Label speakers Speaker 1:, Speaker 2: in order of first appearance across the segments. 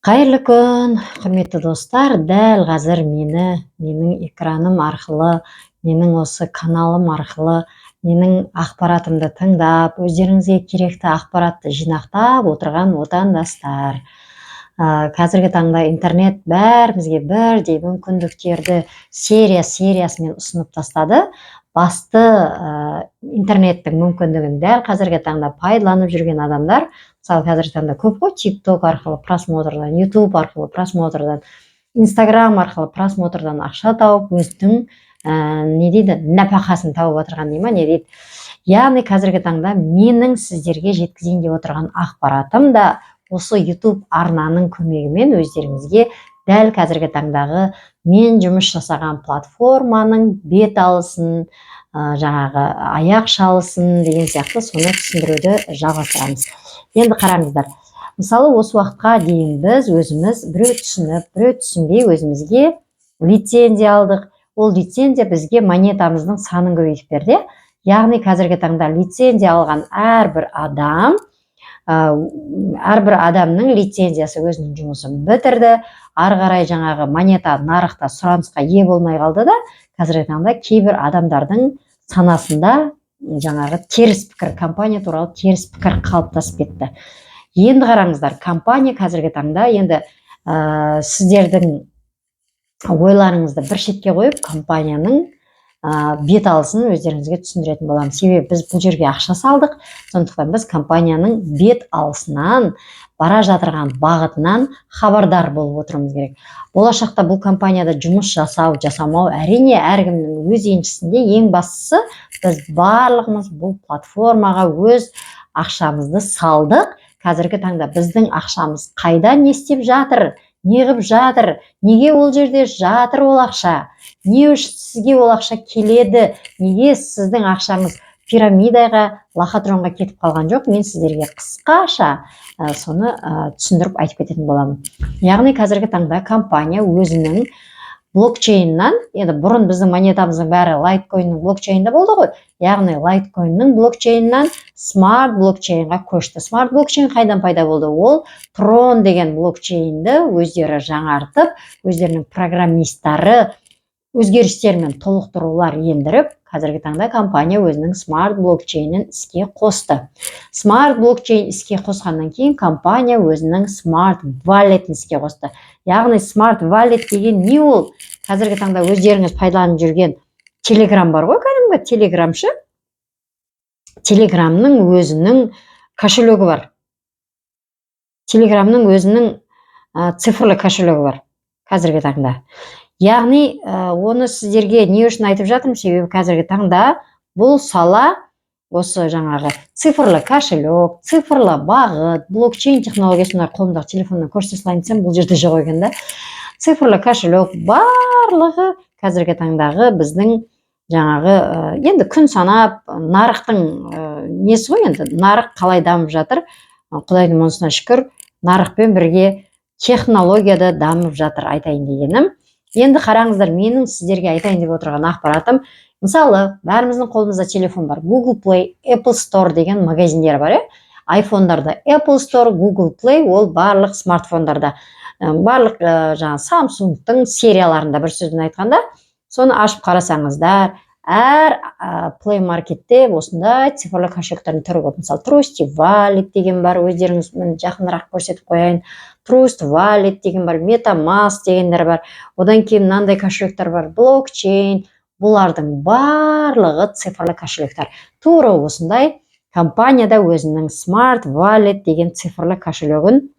Speaker 1: Қайырлы күн, құрметті достар. Дәл қазір менің экраным арқылы, менің осы каналым арқылы, менің ақпаратымды тыңдап, өздеріңізге керекті ақпаратты жинақтап отырған отандастар. Қазіргі таңда интернет бәрімізге бірдей мүмкіндіктерді сериясымен ұсынып тастады. Басты интернеттің мүмкіндігін дәл қазіргі таңда пайдаланып жүрген адамдар, мысалы қазіргі таңда көп қой, TikTok арқылы просмотрдан, YouTube арқылы просмотрдан, Instagram арқылы просмотрдан ақша тауып, өзінің нәпақасын тауып отырған дей ма, не дейді. Яғни қазіргі таңда менің сіздерге жеткізейін деп отырған ақпаратым да осы YouTube арнаның көмегімен өздеріңізге дәл қазіргі таңдағы мен жұмыс жасаған платформаның бет алысын, жаңағы аяқ шалысын деген сияқты соны түсіндіруді жалғастырамыз. Енді қараңыздар, мысалы осы уақытқа дейін біз өзіміз біреу түсініп, біреу түсінбей өзімізге лицензия алдық. Ол лицензия бізге монетамыздың санын көбейтіп берді. Яғни қазіргі таңда лицензия алған әрбір адамның лицензиясы өзінің жұмысын бітірді. Ары қарай жаңағы монета нарықта сұранысқа ие болмай қалды да, қазіргі таңда кейбір адамдардың санасында жаңағы теріс пікір, компания туралы теріс пікір қалыптасып кетті. Енді қараңыздар, компания қазіргі таңда енді сіздердің ойларыңызды бір шетке қойып, компанияның бет алысын өздеріңізге түсіндіретін боламын. Себебі біз бұл жерге ақша салдық, сондықтан біз компанияның бет алысынан, бара жатырған бағытынан хабардар болып отыруымыз керек. Болашақта бұл компанияда жұмыс жасамау әрине әркімнің өз еншісінде. Ең бастысы біз барлығымыз бұл платформаға өз ақшамызды салдық. Қазіргі таңда біздің ақшамыз қайда, не істеп жатыр, не қылып жатыр, неге ол жерде жатыр ол ақша, не үшін сізге ол ақша келеді, неге сіздің ақшаңыз пирамидаға, лохотронға кетіп қалған жоқ. Мен сіздерге қысқаша соны түсіндіріп айтып кететін боламын. Яғни қазіргі таңда компания өзінің блокчейннан, енді бұрын біздің монетамыздың бәрі лайткоиннің блокчейнінде болды ғой. Яғни лайткоиннің блокчейннан смарт блокчейнға көшті. Смарт блокчейн қайдан пайда болды? Ол Трон деген блокчейнді өздері жаңартып, өздерінің программисттары өзгерістер мен толықтырулар ендіріп, қазіргі таңда компания өзінің смарт блокчейнін іске қосты. Смарт блокчейн іске қосқаннан кейін компания өзінің смарт валлетін іске қосты. Яғни смарт валлет деген не ол? Қазіргі таңда өздеріңіз пайдаланып жүрген Telegram бар ғой, кәдімгі телеграмшы. Телеграмның өзінің кошелегі бар. Телеграмның өзінің цифрлы кошелегі бар қазіргі таңда. Яғни оны сіздерге не үшін айтып жатырмын? Себебі қазіргі таңда бұл сала осы жаңағы цифрлы кошелек, цифрлы бағыт, блокчейн технологиясын қолымдағы телефоннан көрсете салайын десем, бұл жерде жоқ екен да. Цифрлы кошелек барлығы қазіргі таңдағы біздің жаңағы енді күн санап нарықтың несі ғой, енді нарық қалай дамып жатыр. Құдайдың онысына шүкір, нарықпен бірге технологияда дамып жатыр айтайын дегенім. Енді қараңыздар, менің сіздерге айтайын деп отырған ақпаратым, мысалы, бәріміздің қолымызда телефон бар. Google Play, Apple Store деген магазиндер бар. Айфондарда Apple Store, Google Play, ол барлық смартфондарда, барлық жаңа Samsung-тың серияларында, бір сөзбен айтқанда, соны ашып қарасаңыздар, әр Play Market-те осындай цифрлы кошелектердің түрі көп. Мысалы, Trust Wallet деген бар, өздеріңіз жақынырақ көрсетіп қояйын. Trust Wallet деген бар, MetaMask дегендер бар. Одан кейін мынандай кошелектер бар, блокчейн. Бұлардың барлығы цифрлы кошелектер. Тура осындай компанияда өзінің Smart Wallet деген цифрлы кошелегін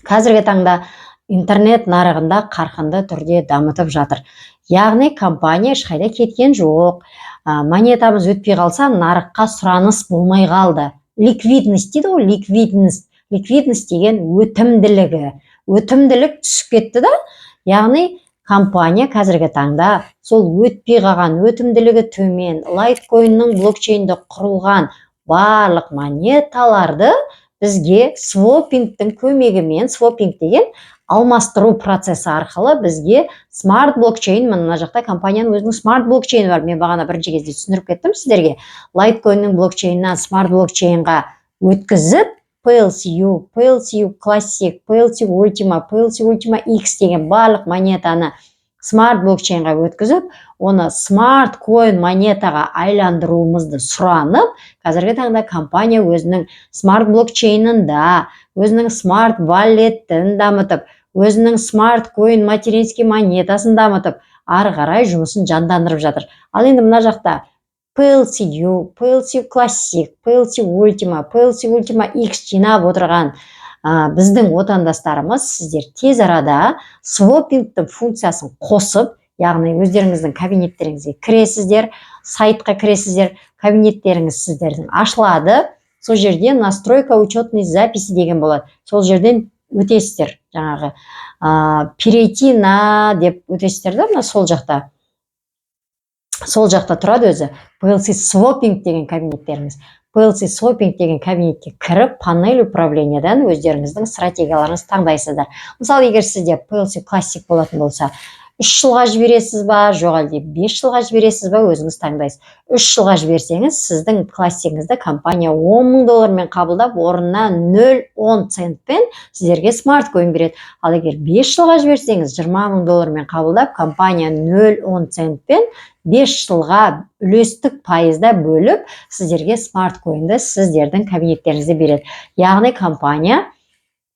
Speaker 1: қазіргі таңда интернет нарығында қарқынды түрде дамытып жатыр. Яғни компания ешқайда кеткен жоқ. Монетамыз өтпей қалса, нарыққа сұраныс болмай қалды. Ликвидность дейді ғой, ликвидность деген өтімділігі. Өтімділік түсіп кетті да. Яғни компания қазіргі таңда сол өтпей қалған, өтімділігі төмен, лайткоиннің блокчейнді құрылған барлық монеталарды бізге свопингтің көмегімен, свопинг деген алмастыру процесі арқылы бізге смарт блокчейн, мына жақта компанияның өзінің смарт блокчейні бар. Мен бағана бірінші кезде түсіндіріп кеттім сіздерге. Лайткоиннің блокчейнінен смарт блокчейнға өткізіп, PLCU, PLCU Classic, PLCU Ultima, PLCU Ultima X деген барлық монетаны смарт блокчейнға өткізіп, оны смарт коин монетаға айландыруымызды сұранып, қазіргі таңда компания өзінің смарт блокчейнында, өзінің смарт валлетін дамытып, өзінің смарт коин материнский монетасын дамытып, ары қарай жұмысын жандандырып жатыр. Ал енді мына жақта PLCU, PLCU Classic, PLCU Ultima, PLCU Ultima X жинап отырған біздің отандастарымыз, сіздер тез арада свопингтің функциясын қосып, яғни өздеріңіздің кабинеттеріңізге кіресіздер, сайтқа кіресіздер, кабинеттеріңіз сіздердің ашылады, сол жерде настройка учетной записи деген болады. Сол жерден өтесіздер, жаңағы перейти на деп өтесіздер да, мына сол жақта. Сол жақта тұрады өзі PLC Swapping деген кабинеттеріңіз. PLC Swapping деген кабинетке кіріп, панель управлениядан өздеріңіздің стратегияларыңызды таңдайсыздар. Мысалы, егер сізде PLC Classic болатын болса, 3 жылға жібересіз ба, жоқ әлде 5 жылға жібересіз ба, өзіңіз таңдайсыз. 3 жылға жіберсеңіз, сіздің классигіңізді компания $10,000 қабылдап, орнына 0,10 центпен сіздерге смарт коин береді. Ал егер 5 жылға жіберсеңіз, $20,000 қабылдап, компания 0,10 центпен 5 жылға үлестік пайызда бөліп, сіздерге смарт коинді сіздердің кабинеттеріңізде береді. Яғни компания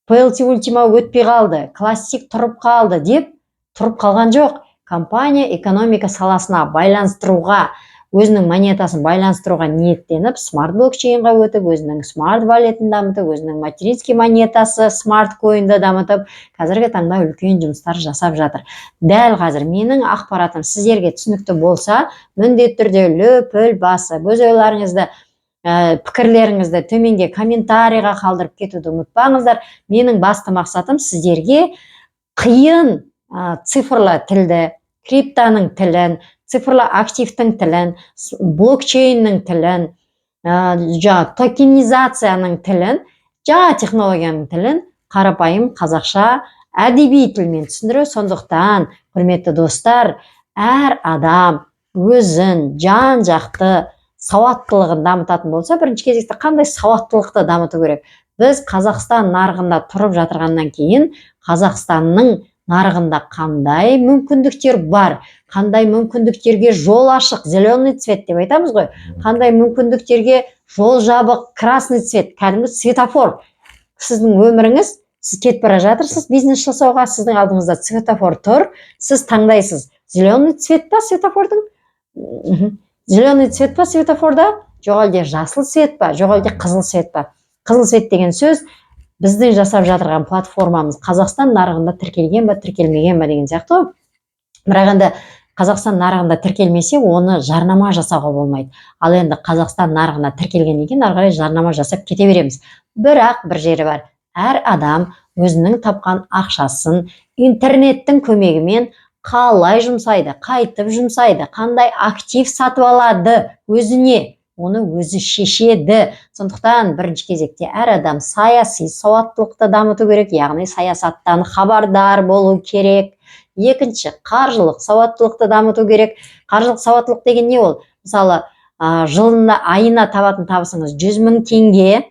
Speaker 1: PLC Ultima өтпей қалды, классик тұрып қалды деп тұрып қалған жоқ. Компания экономика саласына байланыстыруға, өзінің монетасын байланыстыруға ниеттеніп, смарт блокчейнға өтіп, өзінің смарт валетін дамытып, өзінің материнский монетасы смарт коинді дамытып, қазіргі таңда үлкен жұмыстар жасап жатыр. Дәл қазір менің ақпаратым сіздерге түсінікті болса, міндетті түрде лүпіл басып, өз ойларыңызды, пікірлеріңізді төменге комментарийға қалдырып кетуді ұмытпаңыздар. Менің басты мақсатым сіздерге қиын цифрлы тілді, криптаның тілін, цифрлы активтің тілін, блокчейннің тілін, токенизацияның тілін, жаңа технологияның тілін қарапайым қазақша әдеби тілмен түсіндіру. Сондықтан, құрметті достар, әр адам өзін жан-жақты сауаттылығын дамытатын болса, бірінші кезекте қандай сауаттылықты дамыту керек? Біз Қазақстан нарығында тұрып жатырғаннан кейін, Қазақстанның нарығында қандай мүмкіндіктер бар, қандай мүмкіндіктерге жол ашық, зеленый цвет деп айтамыз ғой, қандай мүмкіндіктерге жол жабық, красный цвет, кәдімгі светофор. Сіздің өміріңіз, сіз кетіп бара жатырсыз бизнес жасауға, сіздің алдыңызда светофор тұр, сіз таңдайсыз, зеленый цвет па светофордың? Зеленый цвет па светофорда? Жоқ әлде жасыл цвет па, жоқ әлде қызыл цвет па? Қызыл цвет деген сөз біздің жасап жатырған платформамыз Қазақстан нарығында тіркелген ба, тіркелмеген ба деген сияқты ғой. Бірақ енді Қазақстан нарығында тіркелмесе, оны жарнама жасауға болмайды. Ал енді Қазақстан нарығына тіркелгеннен кейін ары қарай жарнама жасап кете береміз. Бірақ бір жері бар. Әр адам өзінің тапқан ақшасын интернеттің көмегімен қалай жұмсайды, қайтып жұмсайды, қандай актив сатып алады өзіне, оны өзі шешеді. Сондықтан бірінші кезекте әр адам саяси сауаттылықты дамыту керек, яғни саясаттан хабардар болу керек. Екінші, қаржылық сауаттылықты дамыту керек. Қаржылық сауаттылық деген не ол? Мысалы, жылына, айына табатын табысыңыз 100,000 теңге,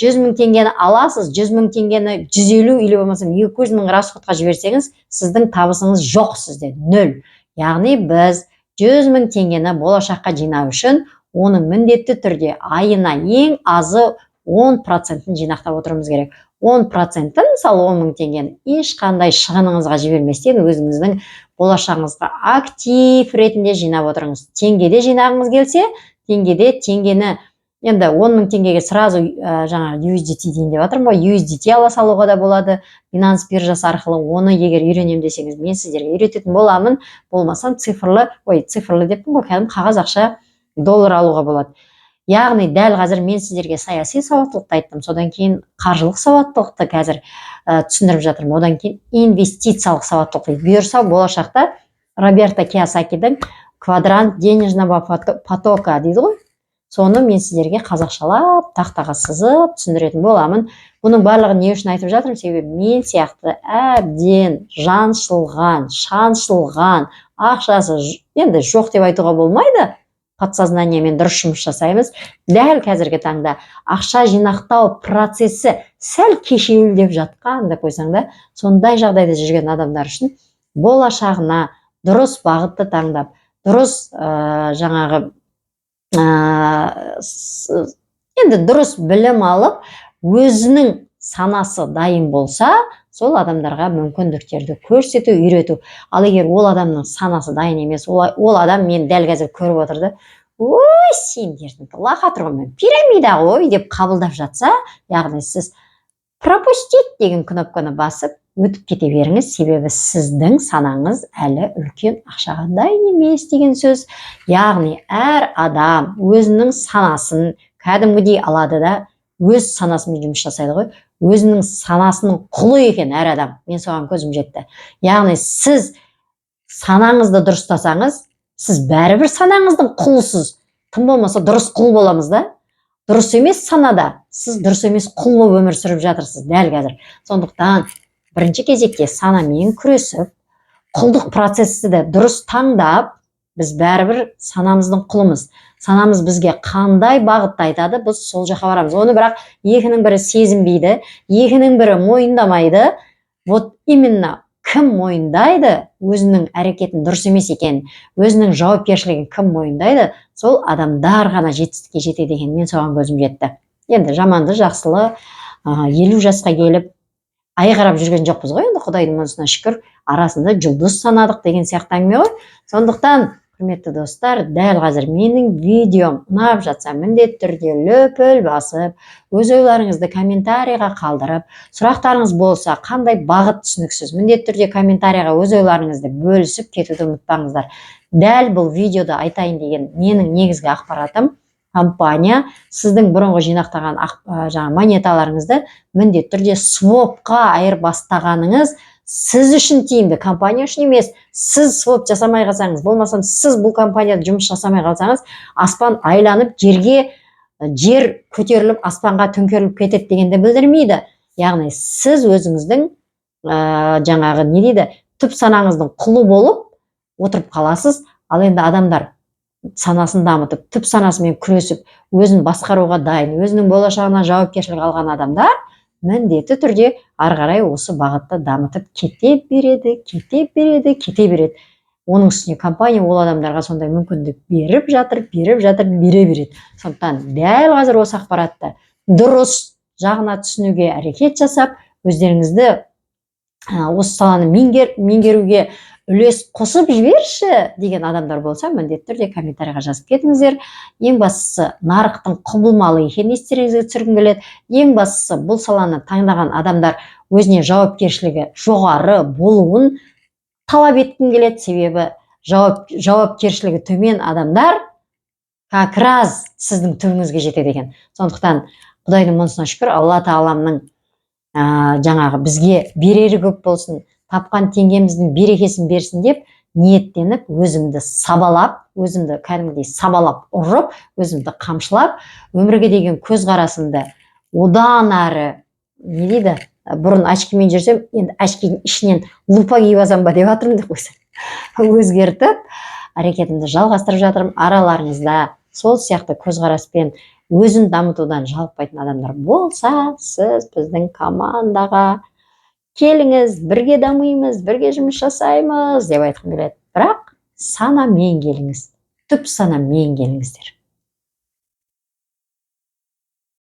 Speaker 1: 100,000 теңгені аласыз, 100,000 теңгені 150 или болмаса 200,000 расходқа жіберсеңіз, сіздің табысыңыз жоқ сізде, 0. Яғни біз 100,000 теңгені болашаққа жинау үшін оның міндетті түрде айына ең азы 10%-ін жинақтап отыруымыз керек. 10%-ін, мысалы 10,000 теңгені ешқандай шығыныңызға жіберместен өзіңіздің болашағыңызға актив ретінде жинап отырыңыз. Теңгеде жинағыңыз келсе, теңгені енді 10,000 теңгеге сразу жаңағы USDT дейін деп жатырмын ғой, USDT ала салуға да болады. Binance биржасы арқылы оны егер үйренем десеңіз, мен сіздерге үйрететін боламын. Болмасам цифрлы деппін ғой, кәдімгі қағаз ақша доллар алуға болады. Яғни дәл қазір мен сіздерге саяси сауаттылықты айттым, содан кейін қаржылық сауаттылықты қазір түсіндіріп жатырмын. Одан кейін инвестициялық сауаттылықты. Бұйырса болашақта Роберто Кийосакидің квадрант денежного потока дейді ғой. Соны мен сіздерге қазақшалап, тақтаға сызып түсіндіретін боламын. Бұның барлығын не үшін айтып жатырмын? Себебі мен сияқты әбден жаншылған, шаншылған, ақшасы енді жоқ деп айтуға болмайды. подсознаниямен дұрыс жұмыс жасаймыз. Дәл қазіргі таңда ақша жинақтау процесі сәл кешеуілдеп жатқан деп қойсаң да, сондай жағдайда жүрген адамдар үшін болашағына дұрыс бағытты таңдап, дұрыс енді дұрыс білім алып, өзінің санасы дайын болса, сол адамдарға мүмкіндіктерді көрсету, үйрету. Ал егер ол адамның санасы дайын емес, ол адам мен дәл қазір көріп отырды, ой, сендердің лохотрон пирамида ғой деп қабылдап жатса, яғни сіз пропустить деген кнопканы басып өтіп кете беріңіз, себебі сіздің санаңыз әлі үлкен ақшаға дайын емес деген сөз. Яғни әр адам өзінің санасын кәдімгідей алады да, өз санасымен жұмыс жасайды ғой. Өзінің санасының құлы екен әр адам. Мен соған көзім жетті. Яғни сіз санаңызды дұрыстасаңыз, сіз бәрібір санаңыздың құлысыз. Тым болмаса дұрыс құл боламыз да. Дұрыс емес санада, сіз дұрыс емес құл болып өмір сүріп жатырсыз дәл қазір. Сондықтан бірінші кезекте санамен күресіп, құлдық процесті де дұрыс таңдап, біз бәрібір санамыздың құлымыз. Санамыз бізге қандай бағытты айтады, біз сол жаққа барамыз. Оны бірақ екінің бірі сезінбейді, екінің бірі мойындамайды. Вот именно кім мойындайды, өзінің әрекетін дұрыс емес екен, өзінің жауапкершілігін кім мойындайды, сол адамдар ғана жетістікке жетеді деген мен соған көзім жетті. Енді жаманды жақсылы 50 жасқа келіп ай қарап жүрген жоқпыз ғой, енді Құдайдың мұнысына шүкір, арасында жұлдыз санадық деген сияқты әңгіме ғой. Сондықтан құрметті достар, дәл қазір менің видеом ұнап жатса, міндетті түрде лүпіл басып, өз ойларыңызды комментарийға қалдырып, сұрақтарыңыз болса, қандай бағыт түсініксіз, міндетті түрде комментарийға өз ойларыңызды бөлісіп кетуді ұмытпаңыздар. Дәл бұл видеода айтайын деген менің негізгі ақпаратым, компания сіздің бұрынғы жинақтаған монеталарыңызды міндетті түрде свопқа айырбастағаныңыз сіз үшін тиімді, компания үшін емес. Сіз своп жасамай қалсаңыз, болмасам сіз бұл компанияда жұмыс жасамай қалсаңыз, аспан айланып, жер көтеріліп, аспанға төңкеріліп кетеді дегенді білдірмейді. Яғни сіз өзіңіздің түп санаңыздың құлы болып отырып қаласыз. Ал енді адамдар санасын дамытып, түп санасымен күресіп, өзін басқаруға дайын, өзінің болашағына жауапкершілік алған адамдар міндетті түрде ары қарай осы бағытта дамытып кете береді. Оның үстіне компания ол адамдарға сондай мүмкіндік беріп жатыр, бере береді. Сондықтан дәл қазір осы ақпаратты дұрыс жағына түсінуге әрекет жасап, өздеріңізді осы саланы меңгеруге үлес қосып жіберші деген адамдар болса, міндетті түрде комментарийға жазып кетіңіздер. Ең бастысы, нарықтың құбылмалы екенін естеріңізге түсіргім келеді. Ең бастысы, бұл саланы таңдаған адамдар өзіне жауапкершілігі жоғары болуын талап еткім келеді, себебі жауапкершілігі төмен адамдар как раз сіздің түбіңізге жетеді екен. Сондықтан Құдайдың мұнысына шүкір, Алла тағаламның бізге берері көп болсын, тапқан теңгеміздің берекесін берсін деп ниеттеніп, өзімді кәдімгідей сабалап ұрып, өзімді қамшылап, өмірге деген көзқарасымды одан әрі, бұрын очкимен жүрсем, енді очкидің ішінен лупа киіп алсам ба деп жатырмын деп қойсам, өзгертіп, әрекетімді жалғастырып жатырмын. Араларыңызда сол сияқты көзқараспен өзін дамытудан жалықпайтын адамдар болса, сіз біздің командаға келіңіз, бірге дамимыз, бірге жұмыс жасаймыз деп айтқым келеді. Бірақ санамен келіңіз, түп санамен келіңіздер.